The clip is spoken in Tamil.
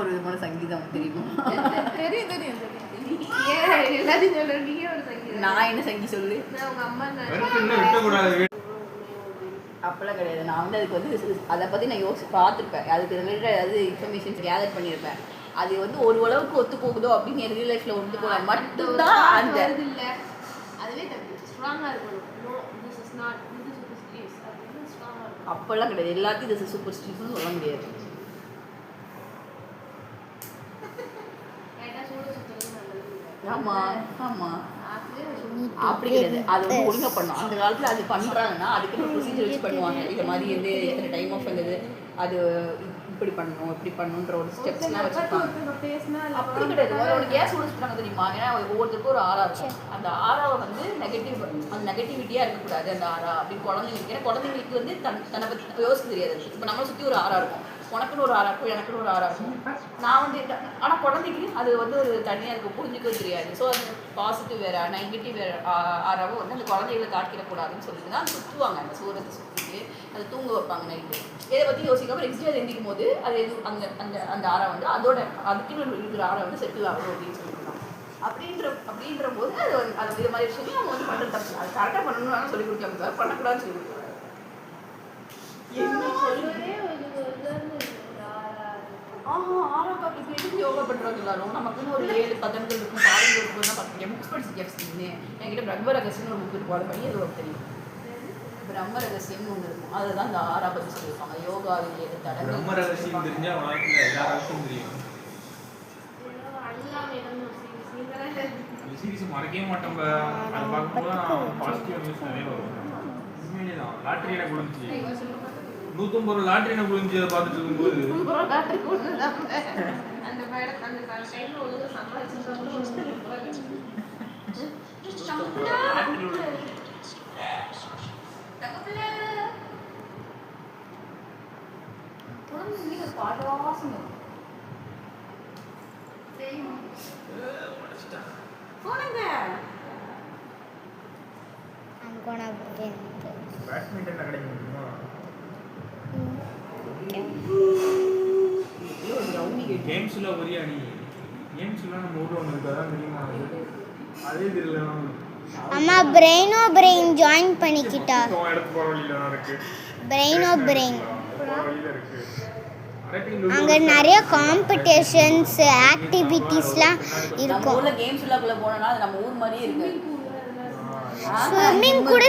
ஒரு விதமான சங்கீதம் தெரியுமா? நான் என்ன சங்கீதம் சொல்லு. அப்பெல்லாம் கிடையாது. நான் வந்து அதுக்கு வந்து அதை பற்றி நான் பார்த்துருப்பேன். அதுக்கு ரிலேட்டட் ஏதாவது இன்ஃபர்மேஷன்ஸ் கேதர் பண்ணியிருப்பேன். அது வந்து ஒரு அளவுக்கு ஒத்து போகுதோ அப்படின்னு என் ரியல் லைஃப்பில் ஒத்து போகலாம் மட்டும்தான் அந்த இல்லை. அதுவே ஸ்ட்ராங்காக இருக்கணும். அப்பெல்லாம் கிடையாது. எல்லாத்தையும் இது சூப்பர் ஸ்டிஷ்னு சொல்ல முடியாது. ஆமாம் ஆமாம் அப்படி கிடையாது. அது வந்து ஒழுங்காக பண்ணணும். அந்த காலத்தில் அது பண்ணுறாங்கன்னா அதுக்கு ப்ரொசீஜர் வச்சு பண்ணுவாங்க. இந்த மாதிரி வந்து எத்தனை டைம் ஆஃப் வந்தது, அது இப்படி பண்ணணும் இப்படி பண்ணணுன்ற ஒரு ஸ்டெப்ஸ்லாம் வச்சுருப்பாங்க. அப்படி கிடையாது. ஒரு கேஸ் ஒழிச்சுட்டாங்க தெரியுமா? ஏன்னா ஒவ்வொருத்தருக்கும் ஒரு ஆறா இருக்கும். அந்த ஆறாவை வந்து அந்த நெகட்டிவிட்டியாக இருக்கக்கூடாது. அந்த ஆறா அப்படி குழந்தைங்களுக்கு, ஏன்னா குழந்தைங்களுக்கு வந்து தன்னை பற்றி யோசிக்க தெரியாது. இப்போ நம்மளை சுற்றி ஒரு ஆறா இருக்கும். உனக்குன்னு ஒரு ஆறா இருக்கும், எனக்குன்னு ஒரு ஆறா இருக்கும். நான் வந்து ஆனால் குழந்தைக்கு அது வந்து ஒரு தனியாக இருக்கும், புரிஞ்சிக்கவே தெரியாது. ஸோ அது பாசிட்டிவ் வேறு நெகட்டிவ் வேறு ஆறாவோ வந்து அந்த குழந்தைகளை காட்டிடக்கூடாதுன்னு சொல்லிட்டு தான் சுற்றுவாங்க. அந்த சூரத்தை சுற்றிட்டு அதை தூங்க வைப்பாங்க நைட்டு. இதை பற்றி யோசிக்காமல் நெக்ஸ்ட் டே எந்திக்கும் போது அது அந்த அந்த அந்த ஆறா வந்து அதோட அதுக்குன்னு இருக்கிற ஆறா வந்து செட்டில் ஆகும் அப்படின்னு சொல்லியிருக்காங்க. அப்படின்ற போது அது இது மாதிரி விஷயம் அவங்க வந்து பண்ணுறது தப்பு. அது கரெக்டாக பண்ணணும்னு சொல்லி கொடுக்காம பண்ணக்கூடாதுன்னு சொல்லி கொடுக்குறாங்க. ஆறாவது இப்போ எதுக்கு யோகா பண்ணுறாங்க எல்லாரும்? நமக்குன்னு ஒரு 7 பதங்கள் இருக்கும், பாடங்கள் இருக்கும். தான் பார்த்துருக்கேன். புக்ஸ் படிச்சுக்கேன். என்கிட்ட பிரம்ம ரகசியம்னு ஒரு புக் இருக்கும். அதை படி அது தெரியும். பிரம்ம ரகசியம்னு ஒன்று இருக்கும். அதுதான் இந்த ஆறா பற்றி சொல்லியிருப்பாங்க. யோகாவில் எது தடவை பிரம்ம ரகசியம் தெரிஞ்சா வாழ்க்கையில் எல்லா ரகசியம் தெரியும். சீரிஸ் மறக்கவே மாட்டோம். அதை பார்க்கும்போது பாசிட்டிவ் நியூஸ் நிறைய வரும். உண்மையிலே தான் லாட்ரியில குளிச்சு 150 ரூபா லாட்ரியில குளிச்சு அதை பார்த்துட்டு இருக்கும்போது அந்த டைம்ல ஒரு பாடவாசம் போனங்க பேட்மிண்டன் அகாடமி இருக்குமா? கேம்ஸ்ல ஒரே அணி கேம்ஸ்ல நம்ம ஊர்ல ஒன்று இருக்கா தெரியுமா? அதே தெரியல. அம்மா பிரெயின் ஜாயின் பண்ணிக்கிட்டா எடுத்து போற வழியில இருக்கு. பிரெயின் இருக்கு. அங்க நிறைய காம்படிஷன்ஸ் ஆக்டிவிட்டீஸ்லாம் இருக்கும். நம்ம ஊர்ல கேம்ஸ் உள்ளக்குள்ள போனா அது நம்ம ஊர் மாதிரியே இருக்கு. ஸ்விம்மிங் கூட